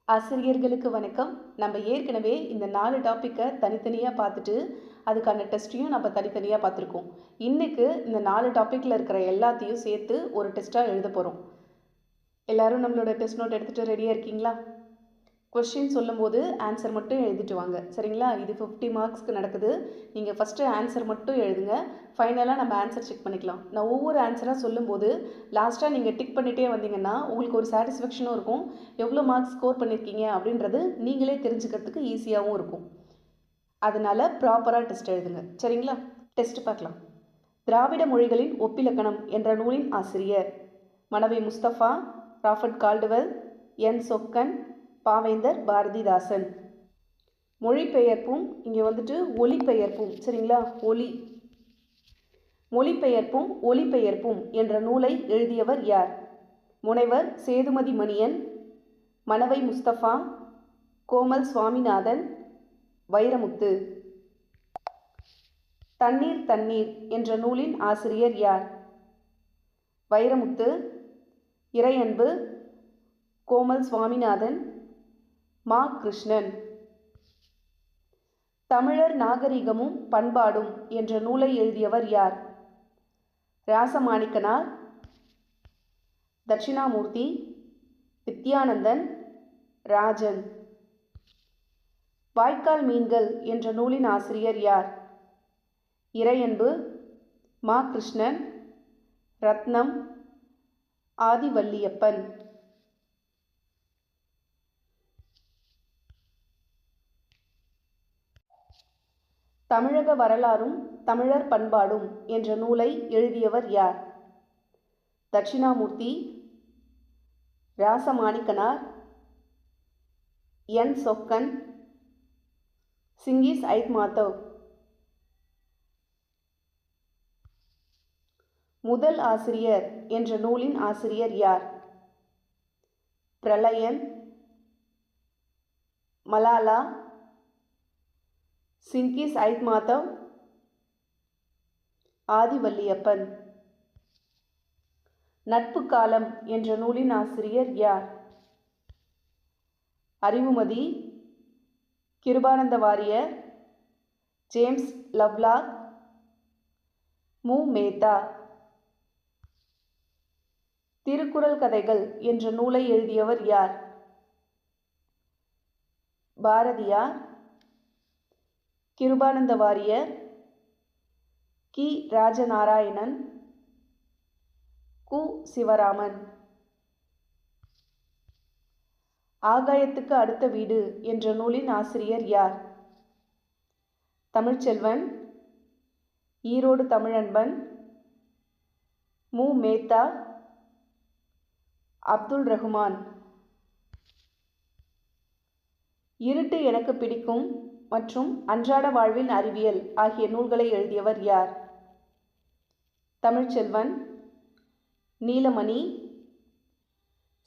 ஆசிரியர்களுக்கு வணக்கம். நம்ம ஏற்கனவே இந்த 4 டாப்பிக்கை தனித்தனியாக பார்த்துட்டு அதுக்கான டெஸ்ட்டையும் நம்ம தனித்தனியாக பார்த்துருக்கோம். இன்றைக்கு இந்த 4 டாப்பிக்கில் இருக்கிற எல்லாத்தையும் சேர்த்து ஒரு டெஸ்ட்டாக எழுத போகிறோம். எல்லோரும் நம்மளோட டெஸ்ட் நோட் எடுத்துகிட்டு ரெடியாக இருக்கீங்களா? கொஸ்டின் சொல்லும்போது ஆன்சர் மட்டும் எழுதிட்டு வாங்க, சரிங்களா? இது 50 மார்க்ஸ்க்கு நடக்குது. நீங்கள் ஃபஸ்ட்டு ஆன்சர் மட்டும் எழுதுங்க. ஃபைனலாக நம்ம ஆன்சர் செக் பண்ணிக்கலாம். நான் ஒவ்வொரு ஆன்சராக சொல்லும்போது லாஸ்ட்டாக நீங்கள் டிக் பண்ணிகிட்டே வந்தீங்கன்னா உங்களுக்கு ஒரு சாட்டிஸ்ஃபேக்ஷனும் இருக்கும். எவ்வளோ மார்க்ஸ் ஸ்கோர் பண்ணியிருக்கீங்க அப்படின்றது நீங்களே தெரிஞ்சுக்கிறதுக்கு ஈஸியாகவும் இருக்கும். அதனால் ப்ராப்பராக டெஸ்ட் எழுதுங்க, சரிங்களா? டெஸ்ட் பார்க்கலாம். திராவிட மொழிகளின் ஒப்பிலக்கணம் என்ற நூலின் ஆசிரியர் மனவை முஸ்தபா, ராபர்ட் கால்டுவெல், என் சொக்கன், பாவேந்தர் பாரதிதாசன். மொழிபெயர்ப்பும் இங்கே ஒலிபெயர்ப்பும், சரிங்களா? மொழிபெயர்ப்பும் ஒலிபெயர்ப்பும் என்ற நூலை எழுதியவர் யார்? முனைவர் சேதுமதி மணியன், மனவை முஸ்தபா, கோமல் சுவாமிநாதன், வைரமுத்து. தண்ணீர் தண்ணீர் என்ற நூலின் ஆசிரியர் யார்? வைரமுத்து, இறையன்பு, கோமல் சுவாமிநாதன், மா. கிருஷ்ணன். தமிழர் நாகரிகமும் பண்பாடும் என்ற நூலை எழுதியவர் யார்? ராசமாணிக்கனார், தட்சிணாமூர்த்தி, வித்யானந்தன், ராஜன். வாய்க்கால் மீன்கள் என்ற நூலின் ஆசிரியர் யார்? இறையன்பு, மா. கிருஷ்ணன், ரத்னம், ஆதிவள்ளியப்பன். தமிழக வரலாறும் தமிழர் பண்பாடும் என்ற நூலை எழுதியவர் யார்? தட்சிணாமூர்த்தி, ராசமாணிக்கனார், என் சொக்கன், சிங்கிஸ் ஐத்மாத்தவ். முதல் ஆசிரியர் என்ற நூலின் ஆசிரியர் யார்? பிரளயன், மலாலா, சிங்கிஸ் ஐத்மாத்தவ், ஆதிவள்ளியப்பன். நட்பு காலம் என்ற நூலின் ஆசிரியர் யார்? Arivumathi, Kirupananda Variyar, James Lovelock, Mu. மேத்தா. திருக்குறள் கதைகள் என்ற நூலை எழுதியவர் யார்? பாரதியார், கிருபானந்த வாரியர், கி. ராஜநாராயணன், கு. சிவராமன். ஆகாயத்துக்கு அடுத்த வீடு என்ற நூலின் ஆசிரியர் யார்? தமிழ்ச்செல்வன், ஈரோடு தமிழன்பன், மு. மேத்தா, அப்துல் ரஹ்மான். இருட்டு எனக்கு பிடிக்கும் மற்றும் அன்றாட வாழ்வின் அறிவியல் ஆகிய நூல்களை எழுதியவர் யார்? தமிழ்ச்செல்வன், நீலமணி,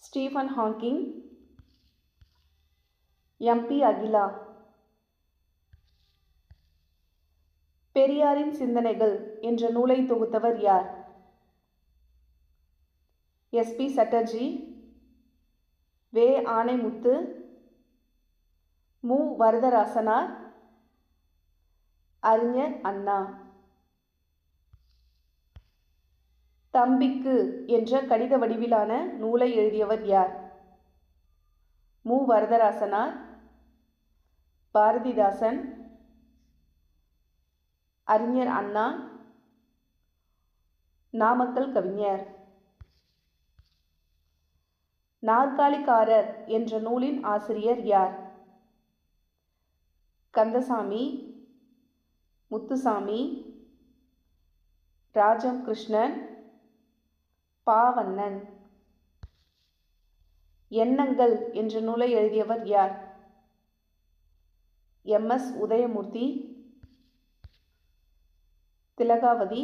ஸ்டீஃபன் ஹாக்கிங், எம்.பி. அகிலா. பெரியாரின் சிந்தனைகள் என்ற நூலை தொகுத்தவர் யார்? எஸ்.பி. சட்டர்ஜி, வே. ஆணைமுத்து, மு. வரதராசனார், அறிஞர் அண்ணா. தம்பிக்கு என்ற கடித வடிவிலான நூலை எழுதியவர் யார்? மு. வரதராசனார், பாரதிதாசன், அறிஞர் அண்ணா, நாமக்கல் கவிஞர். நாற்காலிக்காரர் என்ற நூலின் ஆசிரியர் யார்? கந்தசாமி, முத்துசாமி, ராஜம் கிருஷ்ணன், பாவண்ணன். எண்ணங்கள் என்ற நூலை எழுதியவர் யார்? எம்.எஸ். உதயமூர்த்தி, திலகாவதி,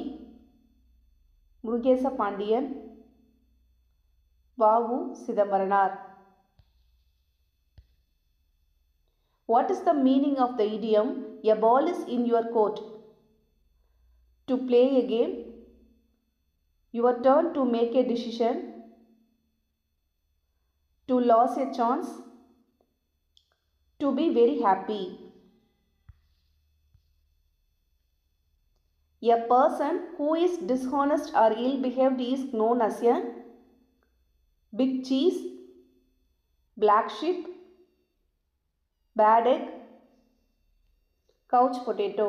முருகேச பாண்டியன், வ.உ. Chidambaranar. What is the meaning of the idiom "a ball is in your court"? To play a game, your turn to make a decision, to lose a chance, To be very happy. A person who is dishonest or ill-behaved is known as a big cheese, black sheep, bad egg, couch potato.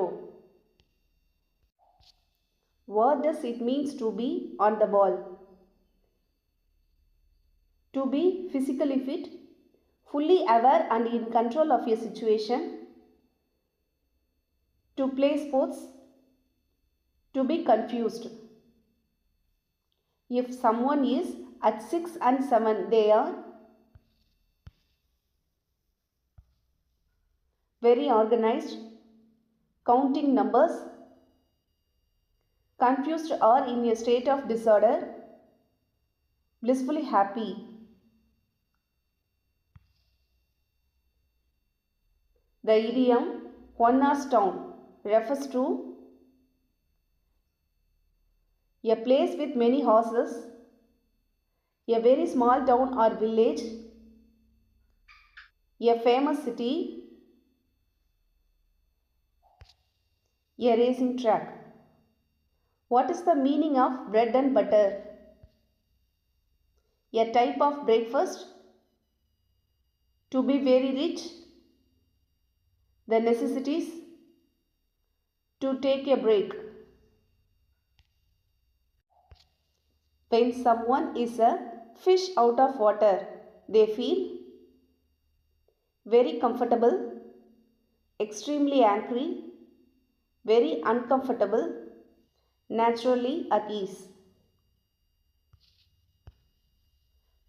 What does it mean to be on the ball? To be physically fit, fully aware and in control of your situation, to play sports, to be confused. If someone is at 6 and 7, they are very organized, counting numbers, confused or in a state of disorder, blissfully happy. The idiom one horse town refers to a place with many horses, a very small town or village, a famous city, a racing track. What is the meaning of bread and butter? A type of breakfast, to be very rich, the necessities, to take a break. When someone is a fish out of water, they feel very comfortable, extremely angry, very uncomfortable, naturally at ease.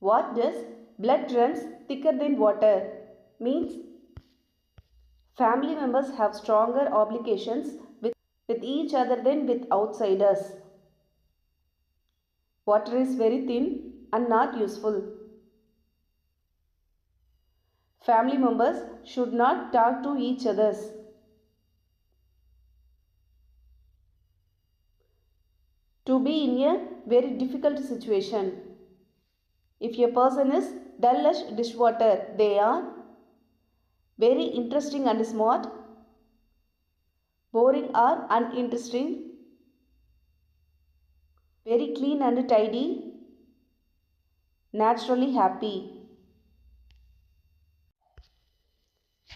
What does blood runs thicker than water means? Family members have stronger obligations with each other than with outsiders. Water is very thin and not useful. Family members should not talk to each other. To be in a very difficult situation. If a person is dull as dishwater, they are very interesting and smart, boring or uninteresting, very clean and tidy, naturally happy.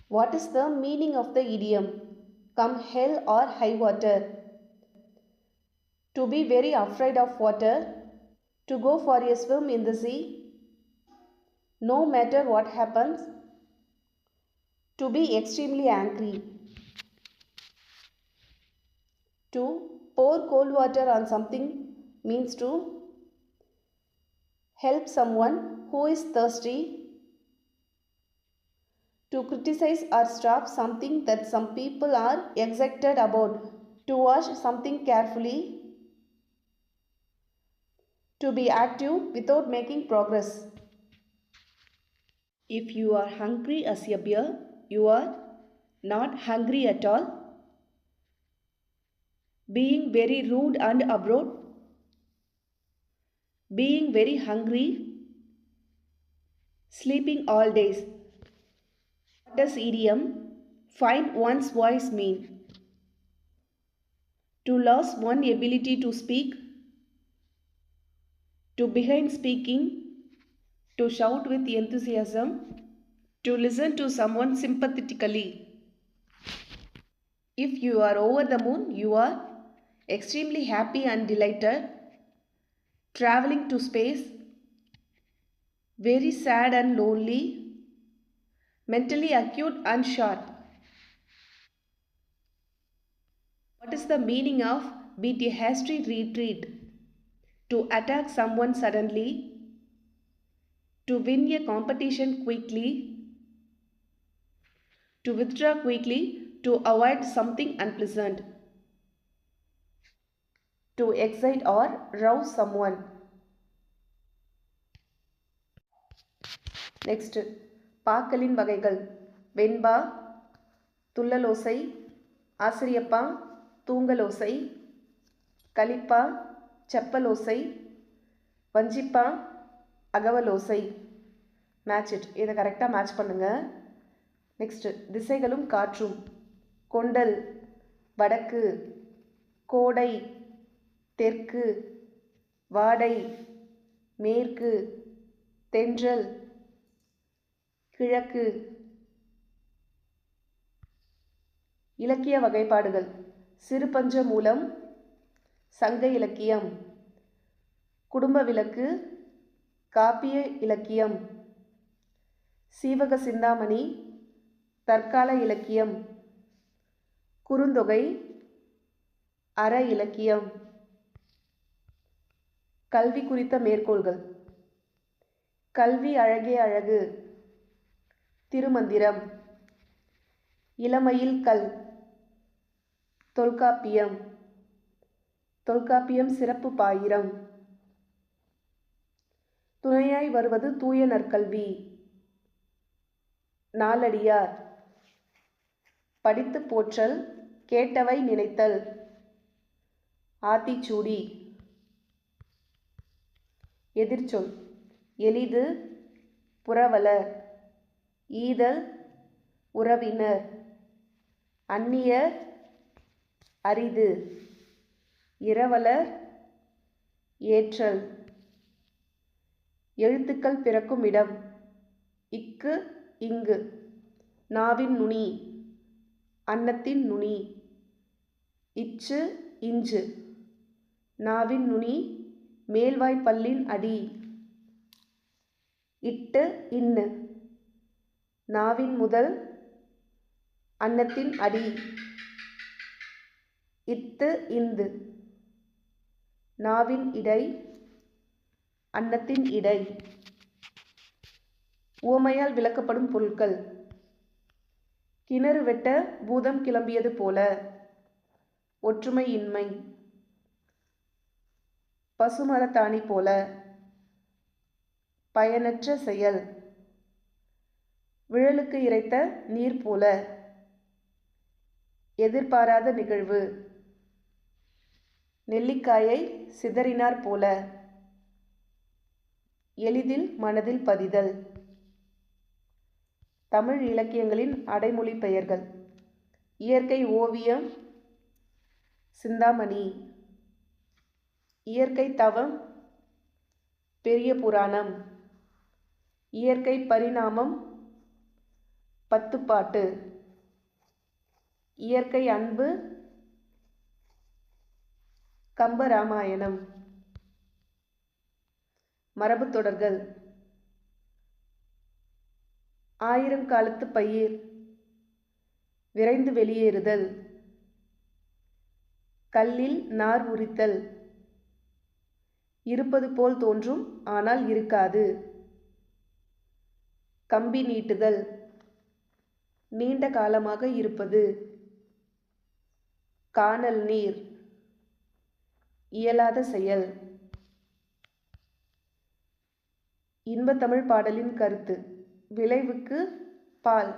What is the meaning of the idiom come hell or high water? To be very afraid of water, to go for a swim in the sea, no matter what happens, to be extremely angry, to pour cold water on something means to help someone who is thirsty, to criticize or stop something that some people are excited about, to watch something carefully, to be active without making progress. If you are hungry as a bear, you are not hungry at all. Being very rude and abroad, being very hungry, sleeping all days. What does idiom find one's voice mean? To lose one's ability to speak, to behind speaking, to shout with enthusiasm, to listen to someone sympathetically. If you are over the moon, you are extremely happy and delighted, traveling to space, very sad and lonely, mentally acute and sharp. What is the meaning of beat a hasty retreat? To attack someone suddenly, to win a competition quickly, to withdraw quickly, to avoid something unpleasant, to excite or rouse someone. Next, பாக்களின் வகைகள் வெண்பா, துள்ளலோசை, ஆசிரியப்பா, தூங்கலோசை, கலிப்பா, செப்பலோசை, வஞ்சிப்பா, அகவலோசை. Match it. இதை கரெக்டாக match பண்ணுங்கள். Next திசைகளும் காற்றும். கொண்டல் வடக்கு, கோடை தெற்கு, வாடை மேற்கு, தென்றல் கிழக்கு. இலக்கிய வகைப்பாடுகள். சிறுபஞ்ச மூலம், சங்க இலக்கியம், குடும்ப விளக்கு, காப்பிய இலக்கியம், சீவக சிந்தாமணி, தற்கால இலக்கியம், குறுந்தொகை, அற இலக்கியம். கல்வி குறித்த மேற்கோள்கள். கல்வி அழகே அழகு, திருமந்திரம், இளமையில் கல், தொல்காப்பியம், தொல்காப்பியம் சிறப்பு பாயிரம். துணையாய் வருவது தூய நற்கல்வி, நாலடியார், படித்து போற்றல், கேட்டவை நினைத்தல், ஆத்திச்சூடி. எதிர்ச்சொல். எளிது, புரவலர், ஈதல், உறவினர், அந்நியர், அரிது, இரவலர், ஏற்றல். எழுத்துக்கள் பிறக்கும் இடம். இக்கு, இங்கு, நாவின் நுனி, அன்னத்தின் நுனி. இச்சு, இஞ்சு, நாவின் நுனி, மேல்வாய் பல்லின் அடி. இட்டு, இன்னு, நாவின் முதல், அன்னத்தின் அடி. இத்து, இந்து, நாவின் இடை, அன்னத்தின் இடை. உவமையால் விளக்கப்படும் பொருட்கள். கிணறு வெட்ட பூதம் கிளம்பியது போல, ஒற்றுமை இன்மை. பசுமரத்தாணி போல, பயனற்ற செயல். விழலுக்கு இறைத்த நீர் போல, எதிர்பாராத நிகழ்வு. நெல்லிக்காயை சிதறினார் போல, எளிதில் மனதில் பதிதல். தமிழ் இலக்கியங்களின் அடைமொழி பெயர்கள். இயற்கை ஓவியம், சிந்தாமணி. இயற்கை தவம், பெரிய புராணம். இயற்கை பரிணாமம், பத்துப்பாட்டு. இயற்கை அன்பு, கம்பராமாயணம். மரபு தொடர்கள். ஆயிரங்காலத்து பயிர், விரைந்து வெளியேறுதல், கல்லில் நார் உரித்தல், இருப்பது போல் தோன்றும் ஆனால் இருக்காது, கம்பி நீட்டுதல், நீண்ட காலமாக இருப்பது, கானல் நீர், இயலாத செயல். இன்பத்தமிழ் பாடலின் கருத்து. விளைவுக்கு பால்,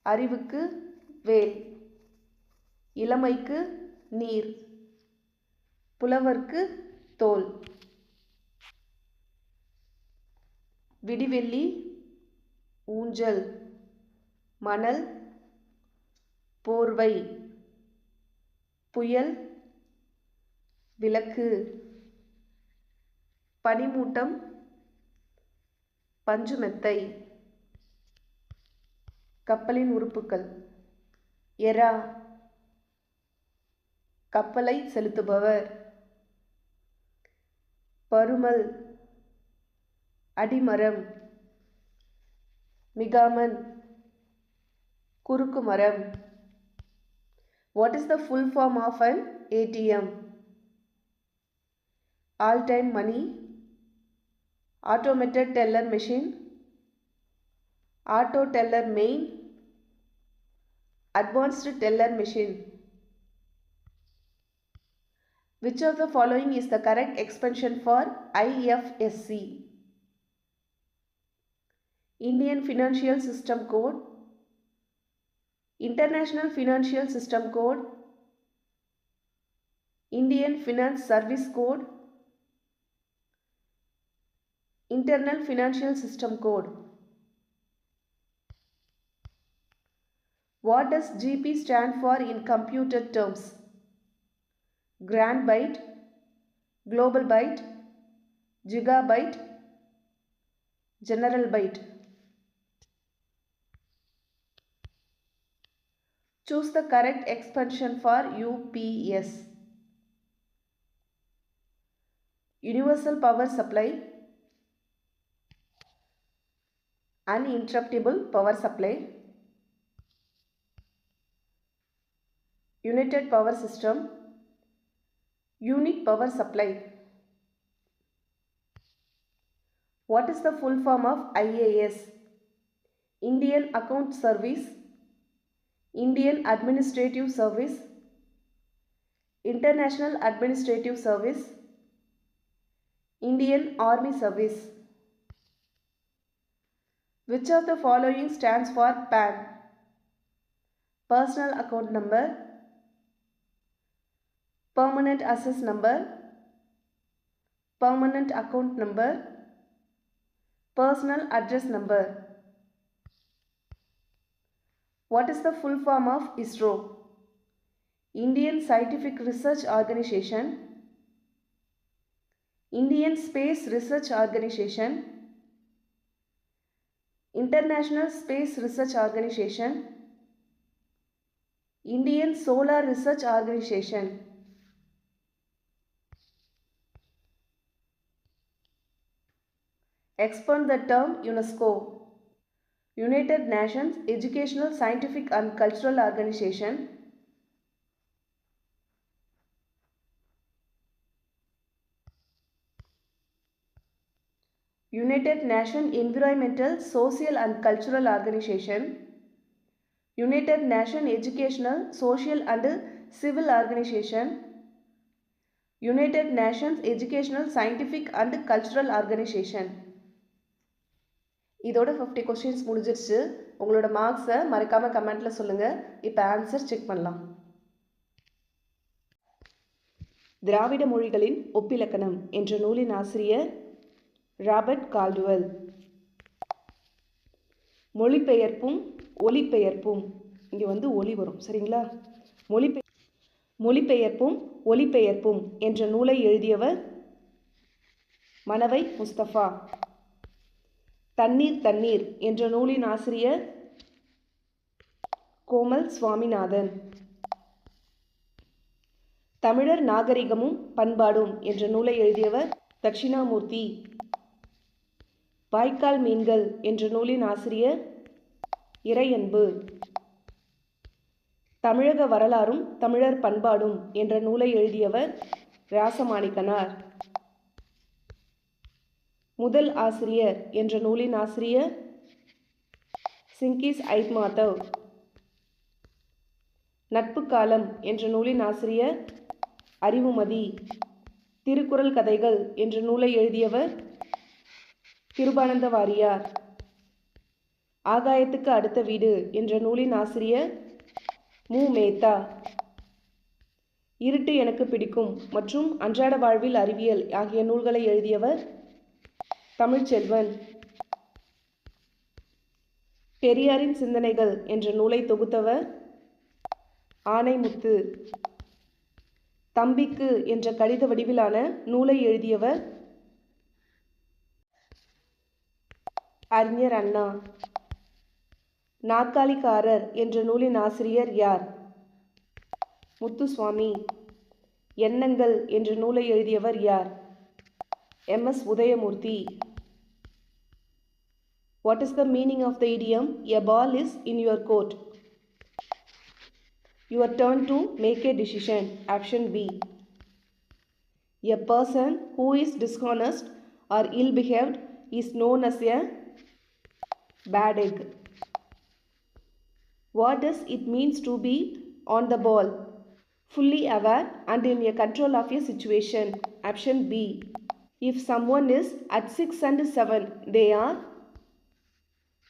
அறிவுக்கு வேல், இளமைக்கு நீர், புலவர்க்கு தோல். விடிவெள்ளி, ஊஞ்சல், மணல், போர்வை, புயல், விளக்கு, பனிமூட்டம், பஞ்சுமெத்தை. கப்பலின் உறுப்புக்கள். எரா, கப்பலை செலுத்துபவர். பருமல், அடிமரம். மிகாமன், குறுக்கு மரம். What is the full form of an ATM? All-time money, automated teller machine, auto teller main, advanced teller machine. Which of the following is the correct expansion for IFSC? Indian Financial System Code, International Financial System Code, Indian Finance Service Code, Internal Financial System Code. What does GB stand for in computer terms? Grand byte, global byte, gigabyte, general byte. Choose the correct expression for UPS. Universal power supply, uninterruptible power supply, united power system, unit power supply. What is the full form of IAS? Indian Account Service, Indian Administrative Service, International Administrative Service, Indian Army Service. Which of the following stands for PAN? Personal account number, permanent access number, permanent account number, personal address number. What is the full form of ISRO? Indian Scientific Research Organization, Indian Space Research Organization, International Space Research Organization, Indian Solar Research Organization. Expand the term UNESCO. United Nations Educational, Scientific and Cultural Organization, United Nations Environmental, Social and Cultural Organization, United Nations Educational, Social and Civil Organization, United Nations Educational, Scientific and Cultural Organization. இதோட 50 questions முடிஞ்சிருச்சு. உங்களோட மார்க்ஸை மறக்காம கமெண்ட்ல சொல்லுங்க. இப்போ answer check பண்ணலாம். திராவிட மொழிகளின் ஒப்பிலக்கணம் என்ற நூலின் ஆசிரியர் ராபர்ட் கால்டுவெல். மொழிபெயர்ப்பும் ஒலிபெயர்ப்பும், இங்கே ஒலி வரும் சரிங்களா. மொழிபெயர்ப்பும் ஒலிபெயர்ப்பும் என்ற நூலை எழுதியவர் மனவை முஸ்தபா. தண்ணீர் தண்ணீர் என்ற நூலின் ஆசிரியர் கோமல் சுவாமிநாதன். தமிழர் நாகரிகமும் பண்பாடும் என்ற நூலை எழுதியவர் தட்சிணாமூர்த்தி. வாய்க்கால் மீன்கள் என்ற நூலின் ஆசிரியர் இறையன்பு. தமிழக வரலாறும் தமிழர் பண்பாடும் என்ற நூலை எழுதியவர் ராசமாணிக்கனார். முதல் ஆசிரியர் என்ற நூலின் ஆசிரியர் சிங்கிஸ் ஐத்மாதவ். நட்பு காலம் என்ற நூலின் ஆசிரியர் அறிவுமதி. திருக்குறள் கதைகள் என்ற நூலை எழுதியவர் கிருபானந்த வாரியார். ஆகாயத்துக்கு அடுத்த வீடு என்ற நூலின் ஆசிரியர் மு மேத்தா. இருட்டு எனக்கு பிடிக்கும் மற்றும் அன்றாட வாழ்வில் அறிவியல் ஆகிய நூல்களை எழுதியவர் தமிழ்ச்செல்வன். பெரியாரின் சிந்தனைகள் என்ற நூலை தொகுத்தவர் ஆனைமுத்து. தம்பிக்கு என்ற கடித வடிவிலான நூலை எழுதியவர் அறிஞர் அண்ணா. நாற்காலிக்காரர் என்ற நூலின் ஆசிரியர் யார்? முத்துசுவாமி. எண்ணங்கள் என்ற நூலை எழுதியவர் யார்? MS Udayamurthy. What is the meaning of the idiom a ball is in your court? Your turn to make a decision. Option B. A person who is dishonest or ill-behaved is known as a bad egg. What does it means to be on the ball? Fully aware and in a control of a situation. Option B. If someone is at 6 and 7, they are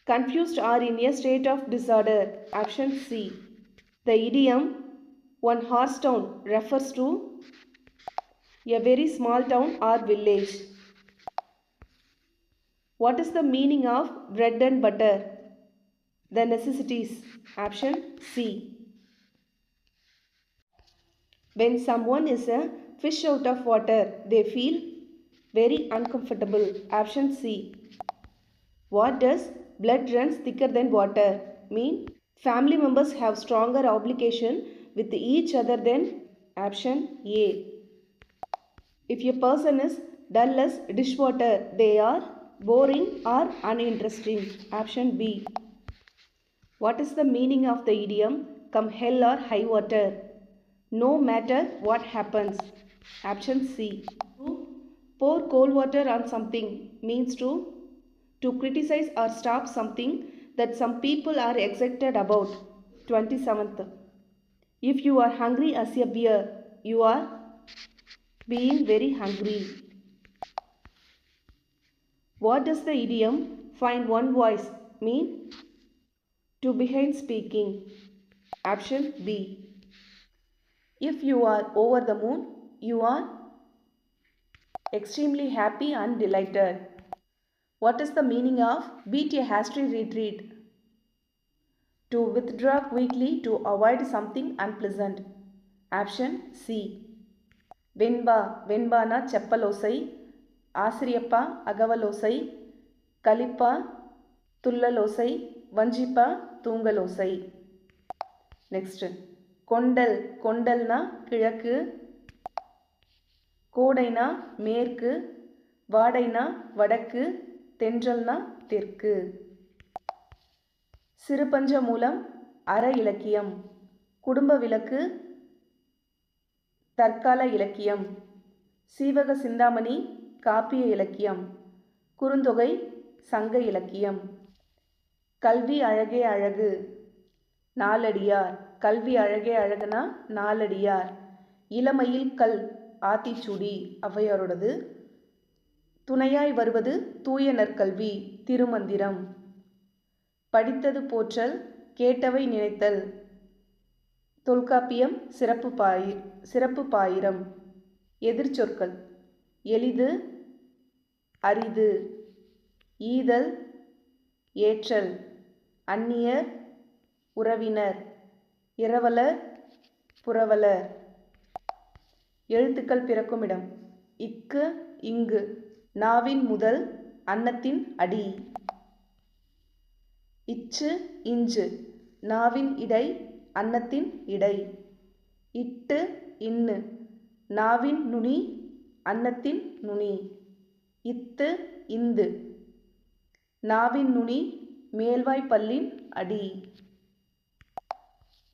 confused or in a state of disorder. Option C. The idiom one horse town refers to a very small town or village. What is the meaning of bread and butter? The necessities. Option C. When someone is a fish out of water, they feel very uncomfortable. Option C. What does blood runs thicker than water mean? Family members have stronger obligation with each other than. Option A. If a person is dull as dishwater, they are boring or uninteresting. Option B. What is the meaning of the idiom come hell or high water? No matter what happens. Option C. To pour cold water on something means to criticize or stop something that some people are excited about. 27th. If you are hungry as a bear, you are being very hungry. What does the idiom find one voice mean? To behind speaking. Option B. If you are over the moon, you are extremely happy and delighted. What is the meaning of beat a hasty retreat? To withdraw quickly to avoid something unpleasant. Option C. வெண்பா வெண்பானா செப்பலோசை, ஆசிரியப்பா அகவலோசை, கலிப்பா துள்ளலோசை, வஞ்சிப்பா தூங்கலோசை. Next கொண்டல் கொண்டல்னா கிழக்கு, கோடைனா மேற்கு, வாடைனா வடக்கு, தென்றல்னா தெற்கு. சிறுபஞ்ச மூலம் அற இலக்கியம், குடும்ப விளக்கு தற்கால இலக்கியம், சீவக சிந்தாமணி காப்பிய இலக்கியம், குறுந்தொகை சங்க இலக்கியம். கல்வி அழகே அழகு நாலடியார், கல்வி அழகே அழகுனா நாலடியார். இளமையில் கல் ஆத்திச்சூடி ஔவையாரோடது. துணையாய் வருவது தூய நற்கல்வி திருமந்திரம். படித்தது போற்றல் கேட்டவை நினைத்தல் தொல்காப்பியம் சிறப்பு பாயிரம். எதிர்ச்சொற்கள் எளிது அரிது, ஈதல் ஏற்றல், அந்நியர் உறவினர், இரவலர் புரவலர். எழுத்துக்கள் பிறக்கும் இடம் இக்கு இங்கு. நாவின் முதல் அன்னத்தின் அடி. இச்சு இஞ்சு நாவின் இடை அன்னத்தின் இடை. இட்டு இன்னு நாவின் நுனி அன்னத்தின் நுனி. இத்து இந்து நாவின் நுனி மேல்வாய் பல்லின் அடி.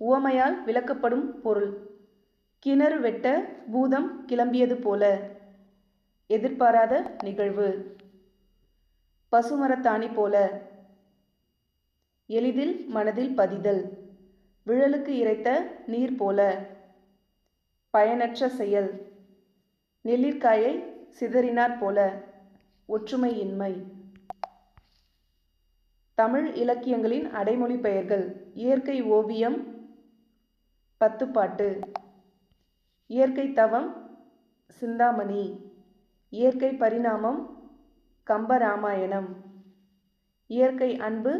உவமையால் விளக்கப்படும் பொருள் கிணறு வெட்ட பூதம் கிளம்பியது போல, எதிர்பாராத நிகழ்வு. பசுமரத்தாணி போல, எளிதில் மனதில் பதிதல். விழலுக்கு இறைத்த நீர் போல, பயனற்ற செயல். நெல்லிற்காயை சிதறினாற் போல, ஒற்றுமையின்மை. தமிழ் இலக்கியங்களின் அடைமொழி பெயர்கள் இயற்கை ஓவியம் பத்துப்பாட்டு, இயற்கை தவம் சிந்தாமணி, இயற்கை பரிணாமம் கம்பராமாயணம், இயற்கை அன்பு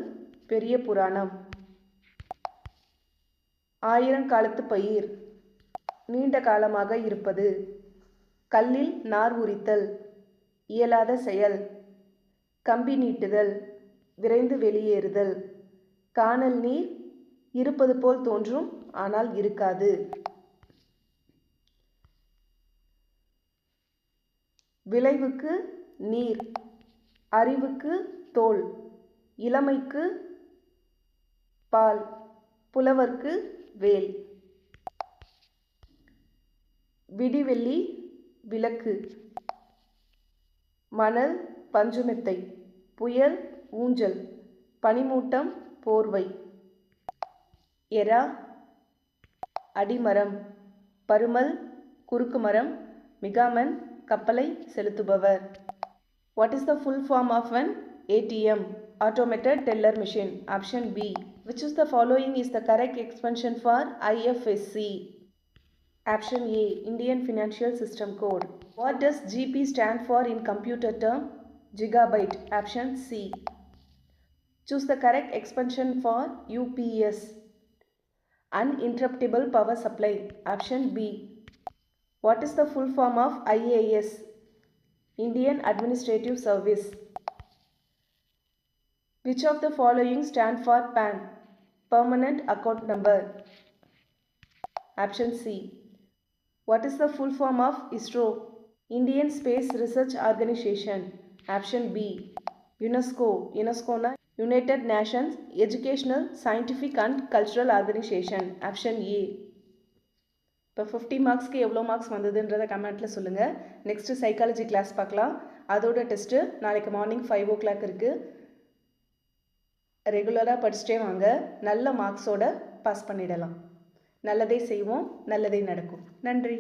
பெரிய புராணம். ஆயிரங்காலத்து பயிர் நீண்ட காலமாக இருப்பது. கல்லில் நார் உரித்தல் இயலாத செயல். கம்பி நீட்டுதல் விரைந்து வெளியேறுதல். கானல் நீர் இருப்பது போல் தோன்றும் ஆனால் இருக்காது. விளைவுக்கு நீர், அறிவுக்கு தோல், இளமைக்கு பால், புலவர்க்கு வேல். விடிவெள்ளி விளக்கு, மணல் பஞ்சுமெத்தை, புயல் ஊஞ்சல், பனிமூட்டம் போர்வை. எரா அடிமரம், பருமல் குறுக்கு மரம், மிகாமன் கப்பலை செலுத்துபவர். What is the full form of an ATM? Automated Teller Machine. Option B. Which of the following is the correct expansion for IFSC? Option A. Indian Financial System Code. What does GB stand for in computer term? Gigabyte. Option C. Choose the correct expression for UPS. Uninterruptible power supply. Option B. What is the full form of IAS? Indian Administrative Service. Which of the following stand for PAN? Permanent Account Number. Option C. What is the full form of ISRO? Indian Space Research Organization. Option B. UNESCO. UNESCO na United Nations Educational, Scientific and Cultural Organization. Option A. இப்போ 50 மார்க்ஸ்க்கு எவ்வளோ marks வந்ததுன்றதை கமெண்ட்டில் சொல்லுங்கள். Next psychology class பார்க்கலாம். அதோட test நாளைக்கு morning 5 o'clock இருக்குது. ரெகுலராக படிச்சுட்டே வாங்க. நல்ல மார்க்ஸோட பாஸ் பண்ணிடலாம். நல்லதே செய்வோம், நல்லதே நடக்கும். நன்றி.